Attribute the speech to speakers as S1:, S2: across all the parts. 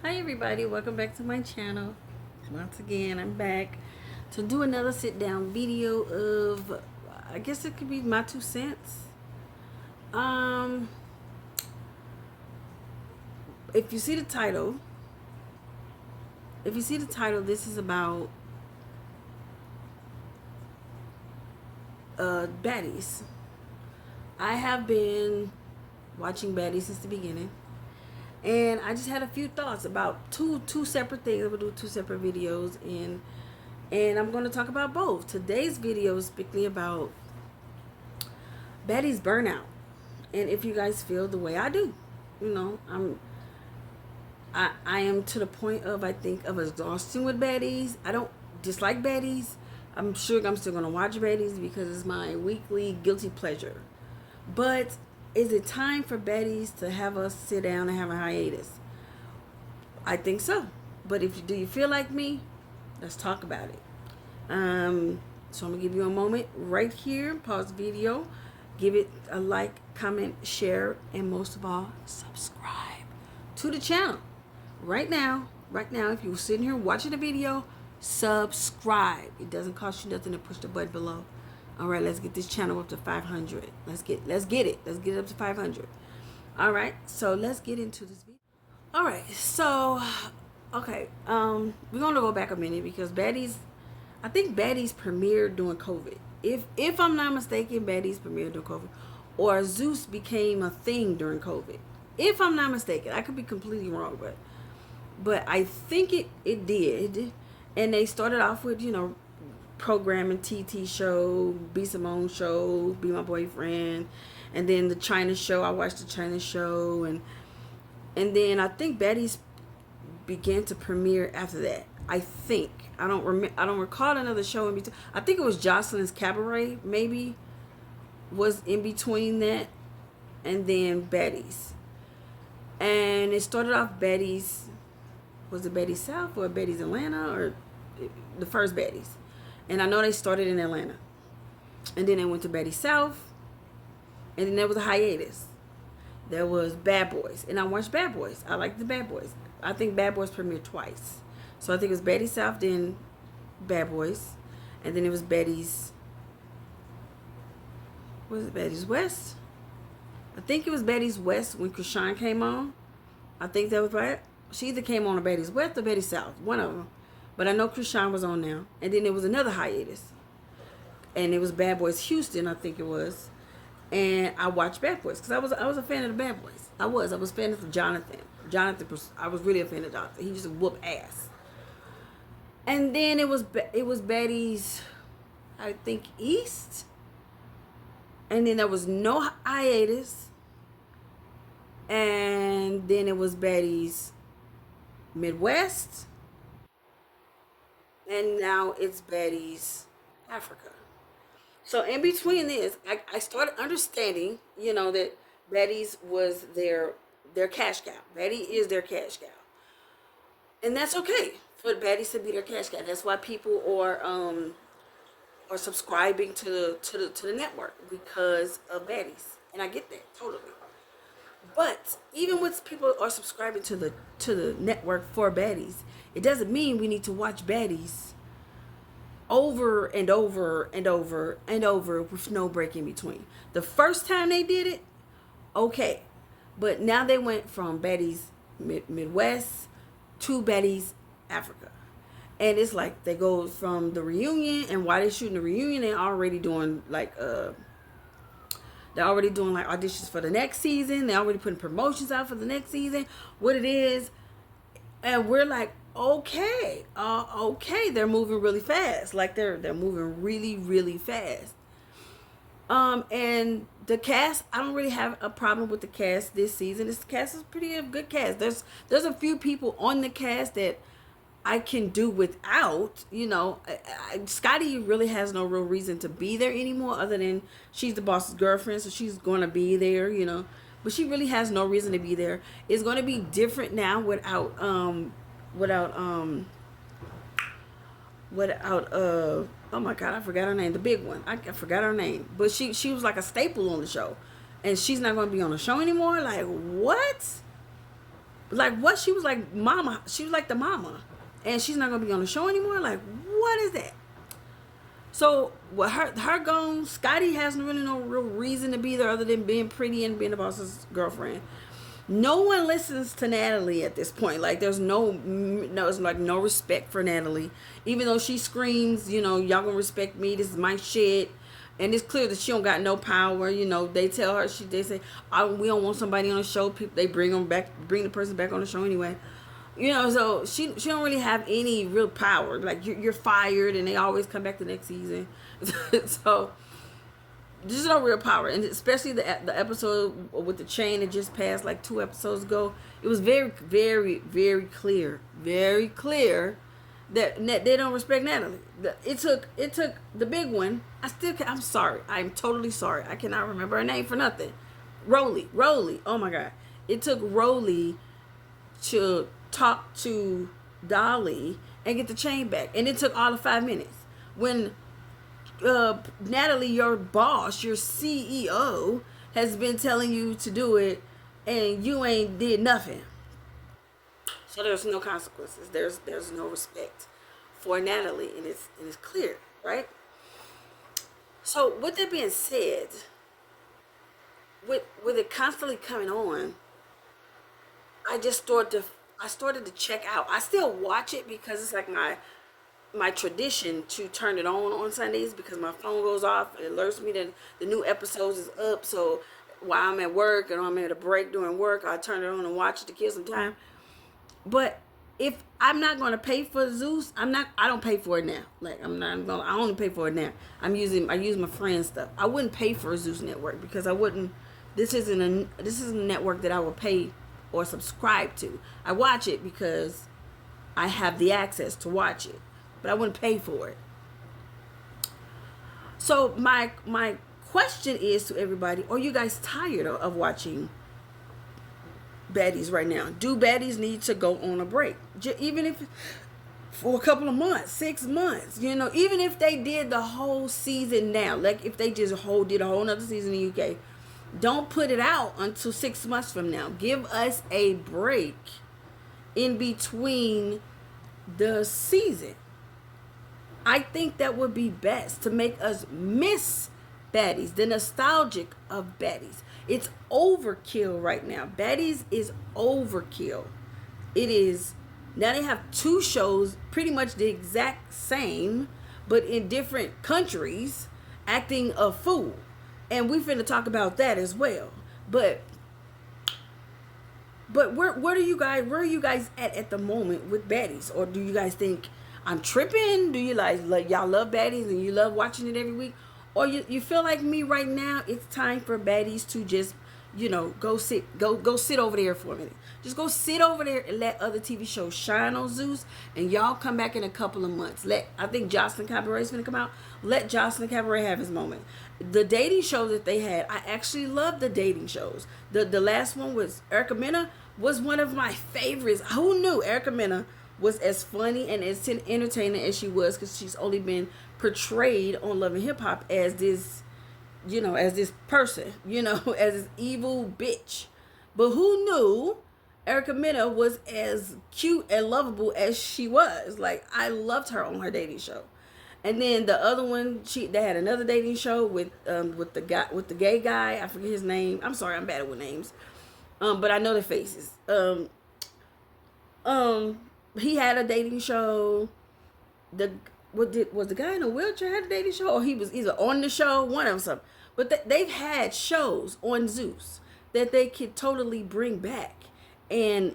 S1: Hi everybody, welcome back to my channel. Once again, I'm back to do another sit down video of, I guess it could be my 2 cents. Um, if you see the title, this is about baddies. I have been watching baddies since the beginning. And I just had a few thoughts about two separate things. I'm gonna do two separate videos, and I'm gonna talk about both. Today's video is strictly about baddies burnout, and if you guys feel the way I do, I am to the point of, I think, of exhaustion with baddies. I don't dislike baddies. I'm sure I'm still gonna watch baddies because it's my weekly guilty pleasure. But is it time for baddies to have us sit down and have a hiatus? I think so. But do you feel like me? Let's talk about it. So I'm gonna give you a moment right here. Pause the video, give it a like, comment, share, and most of all, subscribe to the channel. Right now, if you're sitting here watching the video, subscribe. It doesn't cost you nothing to push the button below. All right, let's get this channel up to 500. Let's get it up to 500. All right, so let's get into this video. All right, so okay, we're gonna go back a minute because baddies, I think baddies premiered during COVID. If I'm not mistaken, baddies premiered during COVID, or Zeus became a thing during COVID. If I'm not mistaken, I could be completely wrong, but I think it did, and they started off with programming TT show, Be Simone show, Be My Boyfriend, and then the China show. I watched the China show, and then I think baddies began to premiere after that. I think I don't recall another show in between. I think it was Jocelyn's Cabaret maybe was in between that, and then baddies. And it started off baddies. Was it Baddies South or Baddies Atlanta, or the first baddies? And I know they started in Atlanta. And then they went to Baddies South. And then there was a hiatus. There was Bad Boys. And I watched Bad Boys. I like the Bad Boys. I think Bad Boys premiered twice. So I think it was Baddies South, then Bad Boys. And then it was Baddies. Was it Baddies West? I think it was Baddies West when Krishan came on. I think that was right. She either came on a Baddies West or Baddies South. One of them. But I know Krishan was on now. And then there was another hiatus. And it was Bad Boys Houston, I think it was. And I watched Bad Boys because I was a fan of the Bad Boys. I was a fan of Jonathan. I was really a fan of Jonathan. He used to whoop ass. And then it was Baddies, I think, East. And then there was no hiatus. And then it was Baddies Midwest. And now it's Baddies Africa. So in between this, I started understanding, that Baddies was their cash cow. Baddies is their cash cow, and that's okay for Baddies to be their cash cow. That's why people are subscribing to the network because of Baddies, and I get that totally. But even when people are subscribing to the network for baddies, it doesn't mean we need to watch baddies over and over and over and over with no break in between. The first time they did it, okay. But now they went from baddies Midwest to baddies Africa. And it's like they go from the reunion, and while they're shooting the reunion, they're already doing auditions for the next season. They're already putting promotions out for the next season, what it is. And we're like, okay, they're moving really fast. Like they're moving really, really fast. And the cast, I don't really have a problem with the cast this season. This cast is pretty a good cast. There's a few people on the cast that I can do without. Scotty really has no real reason to be there anymore, other than she's the boss's girlfriend, so she's gonna be there, but she really has no reason to be there. It's gonna be different now without oh my god, I forgot her name, the big one. I forgot her name, but she was like a staple on the show, and she's not gonna be on the show anymore. Like, what? Like what? She was like mama. She was like the mama, and she's not gonna be on the show anymore. Like what is that? So with her gone, Scotty has really no real reason to be there other than being pretty and being the boss's girlfriend. No one listens to Natalie at this point. Like there's it's like no respect for Natalie, even though she screams, y'all gonna respect me. This is my shit. And it's clear that she don't got no power. They tell her, they say, we don't want somebody on the show. People, they bring the person back on the show anyway. So she don't really have any real power. Like you're fired, and they always come back the next season. So there's no real power, and especially the episode with the chain that just passed like 2 episodes ago. It was very, very, very clear that they don't respect Natalie. It took the big one. I'm sorry. I'm totally sorry. I cannot remember her name for nothing. Rolly. Oh my God. It took Rolly to talk to Dolly and get the chain back, and it took all of 5 minutes. When Natalie, your boss, your CEO, has been telling you to do it, and you ain't did nothing. So there's no consequences. There's no respect for Natalie, and it's clear, right? So with that being said, with it constantly coming on, I started to check out. I still watch it because it's like my tradition to turn it on Sundays, because my phone goes off. It alerts me that the new episodes is up. So while I'm at work and I'm at a break during work, I turn it on and watch it to kill some time. But if I'm not going to pay for Zeus, I don't pay for it now. Like I only pay for it now. I use my friend's stuff. I wouldn't pay for a Zeus network because I wouldn't. This isn't a network that I would pay or subscribe to. I watch it because I have the access to watch it, but I wouldn't pay for it. So my question is to everybody: are you guys tired of watching baddies right now? Do baddies need to go on a break? Even if for a couple of months, 6 months, even if they did the whole season now, like if they just did a whole nother season in the UK, don't put it out until 6 months from now. Give us a break in between the season. I think that would be best to make us miss baddies, the nostalgic of baddies. It's overkill right now. Baddies is overkill. It is. Now they have 2 shows pretty much the exact same, but in different countries, acting a fool. And we finna talk about that as well. But where are you guys at the moment with baddies? Or do you guys think I'm tripping? Do you like y'all love baddies and you love watching it every week? Or you feel like me right now, it's time for baddies to just, go sit over there for a minute. Just go sit over there and let other TV shows shine on Zeus, and y'all come back in a couple of months. I think Jocelyn Cabaret is going to come out. Let Jocelyn Cabaret have his moment. The dating shows that they had, I actually love the dating shows. The last one was Erica Mena, was one of my favorites. Who knew Erica Mena was as funny and as entertaining as she was, because she's only been portrayed on Love and Hip Hop as this, as this person, as this evil bitch. But who knew Erica Mena was as cute and lovable as she was? Like, I loved her on her dating show. And then the other one, they had another dating show with the gay guy. I forget his name. I'm sorry, I'm bad with names. But I know their faces. He had a dating show. Was the guy in a wheelchair had a dating show, or he was either on the show, one of them. But they've had shows on Zeus that they could totally bring back and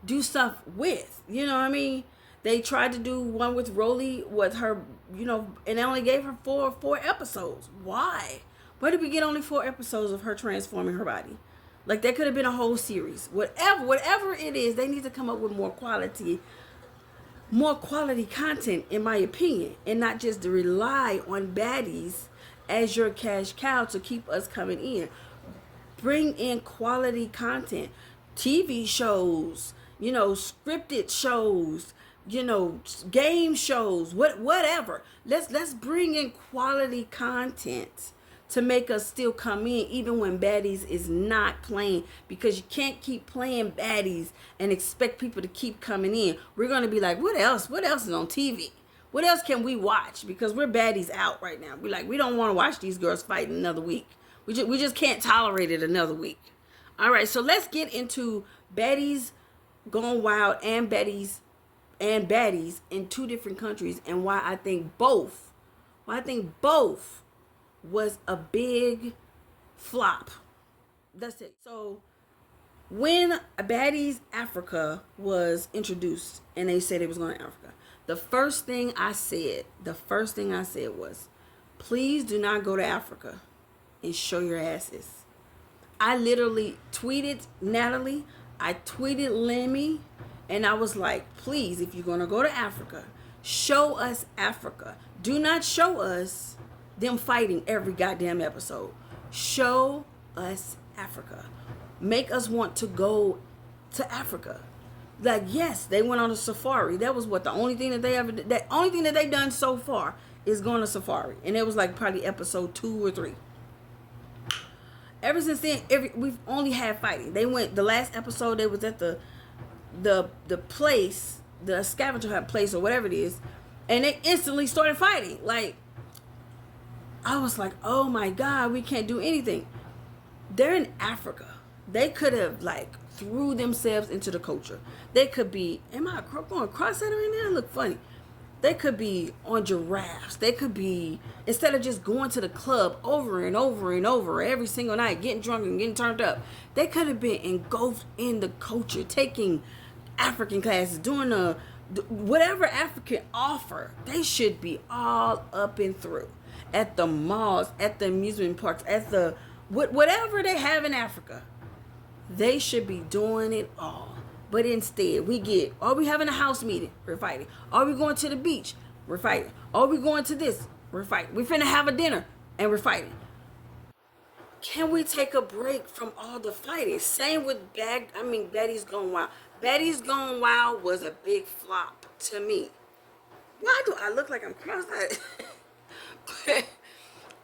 S1: do stuff with. You know what I mean? They tried to do one with Rolly with her, and they only gave her four episodes. Why? Why did we get only 4 episodes of her transforming her body? Like, that could have been a whole series. Whatever it is, they need to come up with more quality content, in my opinion, and not just to rely on baddies as your cash cow to keep us coming in. Bring in quality content, TV shows, scripted shows, game shows, whatever. Let's bring in quality content to make us still come in even when baddies is not playing, because you can't keep playing baddies and expect people to keep coming in. We're going to be like, what else is on TV? What else can we watch? Because we're baddies out right now. We're like, we don't want to watch these girls fight another week. We just can't tolerate it another week. All right, so let's get into baddies gone wild and baddies in two different countries, and why I think both was a big flop. That's it. So when Baddies Africa was introduced and they said it was going to Africa, the first thing I said was, please do not go to Africa and show your asses. I literally tweeted Natalie, I tweeted Lemmy, and I was like, please, if you're going to go to Africa, show us Africa. Do not show us them fighting every goddamn episode. Show us Africa. Make us want to go to Africa. Like, yes, they went on a safari. That was what the only thing that they ever did. The only thing that they've done so far is going to safari. And it was like probably episode 2 or 3. Ever since then, we've only had fighting. They went, the last episode, they was at the place, the scavenger hunt place or whatever it is, and they instantly started fighting. Like, I was like, oh my God, we can't do anything. They're in Africa. They could have like threw themselves into the culture. They could be, am I going cross-eyed right now? I look funny. They could be on giraffes. They could be, instead of just going to the club over and over and over every single night, getting drunk and getting turned up, they could have been engulfed in the culture, taking African classes, doing whatever African offer. They should be all up and through. At the malls, at the amusement parks, at the, whatever they have in Africa. They should be doing it all. But instead, are we having a house meeting? We're fighting. Are we going to the beach? We're fighting. Are we going to this? We're fighting. We're finna have a dinner and we're fighting. Can we take a break from all the fighting? Same with Baddies Gone Wild. Baddies Gone Wild was a big flop to me. Why do I look like I'm cross-eyed?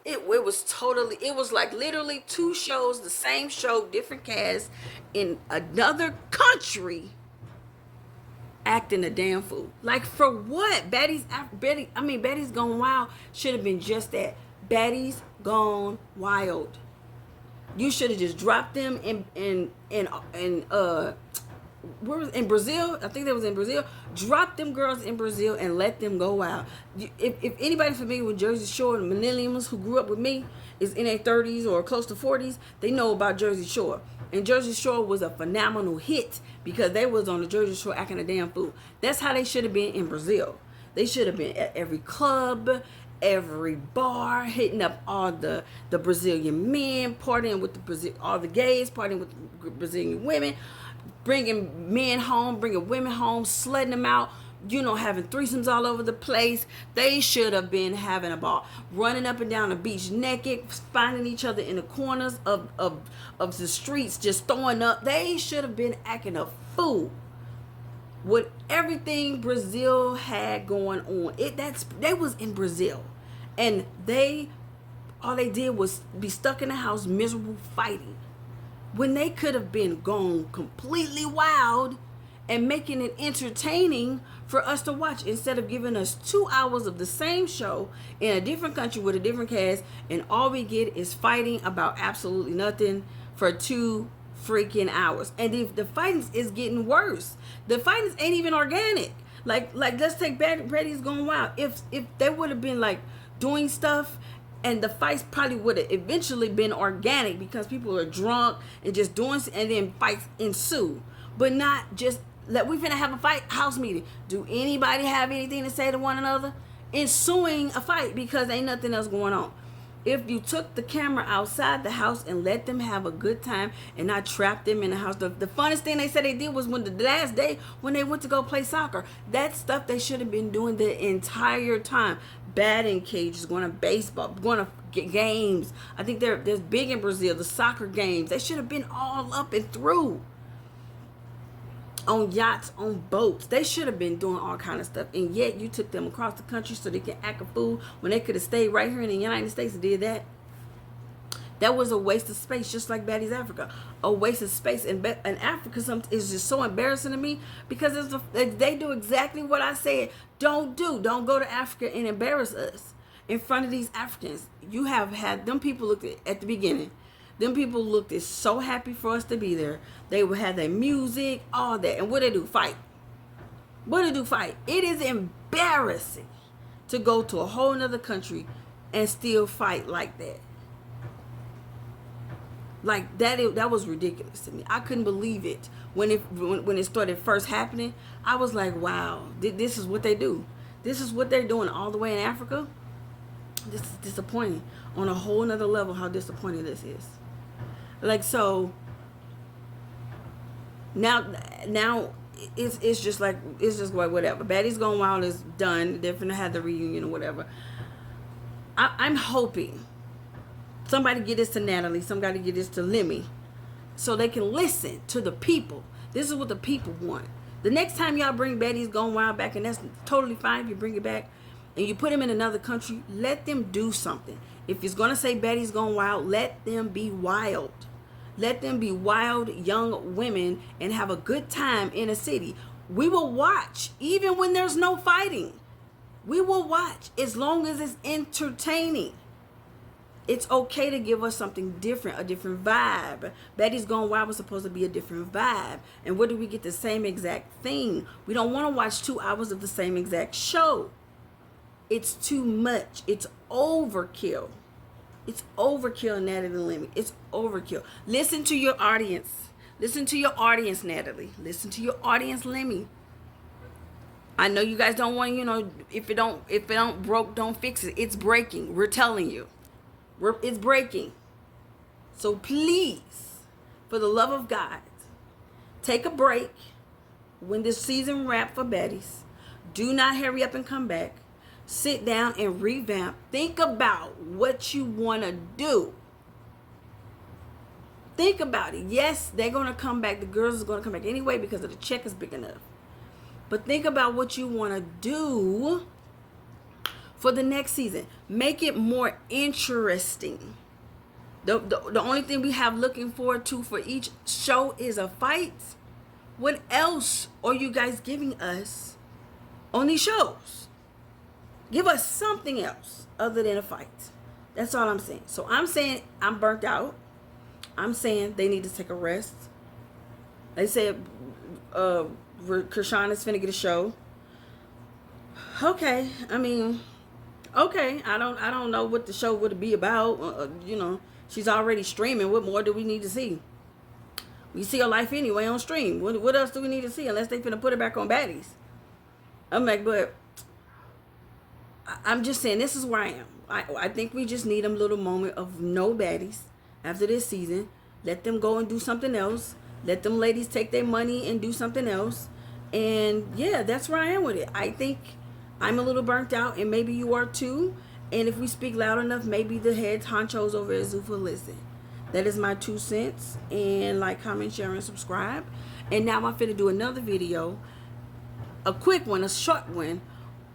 S1: It was like literally 2 shows, the same show, different cast, in another country, acting a damn fool. Like, for what? Baddies Gone Wild should have been just that. Baddies Gone Wild. You should have just dropped them in Brazil. I think that was in Brazil. Drop them girls in Brazil and let them go out. If anybody familiar with Jersey Shore, the millennials who grew up with me is in their 30s or close to 40s, they know about Jersey Shore. And Jersey Shore was a phenomenal hit because they was on the Jersey Shore acting a damn fool. That's how they should have been in Brazil. They should have been at every club, every bar, hitting up all the Brazilian men, partying with all the gays, partying with the Brazilian women, bringing men home, bringing women home, sledding them out, having threesomes all over the place. They should have been having a ball, running up and down the beach naked, finding each other in the corners of the streets, just throwing up. They should have been acting a fool with everything Brazil had going on. They was in Brazil, and all they did was be stuck in the house, miserable, fighting, when they could have been gone completely wild and making it entertaining for us to watch, instead of giving us 2 hours of the same show in a different country with a different cast, and all we get is fighting about absolutely nothing for 2 freaking hours. And the fighting is getting worse. The fighting ain't even organic. Like let's take Baddies Gone Wild. If they would have been like doing stuff, and the fights probably would have eventually been organic because people are drunk and just doing, and then fights ensue. But not just, like, we finna have a fight house meeting. Do anybody have anything to say to one another? Ensuing a fight because ain't nothing else going on. If you took the camera outside the house and let them have a good time and not trap them in the house. The funnest thing they said they did was when the last day when they went to go play soccer. That stuff they should have been doing the entire time. Batting cages, going to baseball, going to games. I think there's big in Brazil, the soccer games. They should have been all up and through. On yachts, on boats. They should have been doing all kind of stuff. And yet you took them across the country so they can act a fool when they could have stayed right here in the United States and did that. That was a waste of space, just like Baddies Africa. A waste of space. And Africa is just so embarrassing to me because they do exactly what I said. Don't go to Africa and embarrass us in front of these Africans. You have had them people looked at the beginning. Them people looked so happy for us to be there. They would have their music, all that. And what they do? Fight. What they do? Fight. It is embarrassing to go to a whole nother country and still fight like that. Like that was ridiculous to me. I couldn't believe it when it started first happening. I was like, wow, this is what they do. This is what they're doing all the way in Africa. This is disappointing on a whole nother level. How disappointing this is. Like, so now it's just like whatever. Baddies Gone Wild is done. They're gonna have the reunion or whatever. I'm hoping somebody get this to Natalie, somebody get this to Lemmy, so they can listen to the people. This is what the people want. The next time y'all bring Baddies Gone Wild back, and that's totally fine if you bring it back, and you put them in another country, let them do something. If it's going to say Baddies Gone Wild, let them be wild. Let them be wild young women and have a good time in a city. We will watch, even when there's no fighting. We will watch as long as it's entertaining. It's okay to give us something different, a different vibe. Baddies Gone Wild was supposed to be a different vibe. And where do we get the same exact thing? We don't want to watch 2 hours of the same exact show. It's too much. It's overkill. It's overkill, Natalie and Lemmy. It's overkill. Listen to your audience. Listen to your audience, Natalie. Listen to your audience, Lemmy. I know you guys don't want, if it don't broke, don't fix it. It's breaking. We're telling you. It's breaking. So please, for the love of God, take a break when this season wrap for Baddies. Do not hurry up and come back. Sit down and revamp. Think about what you want to do. Think about it. Yes, they're going to come back. The girls are going to come back anyway because of the check is big enough. But think about what you want to do for the next season. Make it more interesting. The only thing we have looking forward to for each show is a fight. What else are you guys giving us on these shows? Give us something else other than a fight. That's all I'm saying. So I'm saying I'm burnt out. I'm saying they need to take a rest. They said Krishan is finna get a show. Okay, I mean, okay. I don't know what the show would be about. She's already streaming. What more do we need to see? We see her life anyway on stream. What else do we need to see unless they finna put it back on Baddies? I'm like, but I'm just saying this is where I am. I think we just need a little moment of no Baddies after this season. Let them go and do something else. Let them ladies take their money and do something else. And yeah, that's where I am with it. I think I'm a little burnt out, and maybe you are too. And if we speak loud enough, maybe the head honchos over at Zuffa listen. That is my 2 cents. And like, comment, share, and subscribe. And now I'm finna do another video, a quick one, a short one,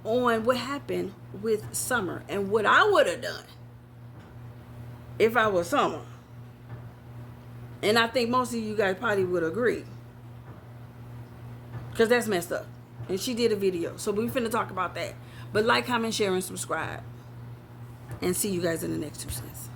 S1: on what happened with Summer and what I would have done if I was Summer. And I think most of you guys probably would agree, because that's messed up. And she did a video, so we finna talk about that. But like, comment, share, and subscribe, and see you guys in the next 2 cents.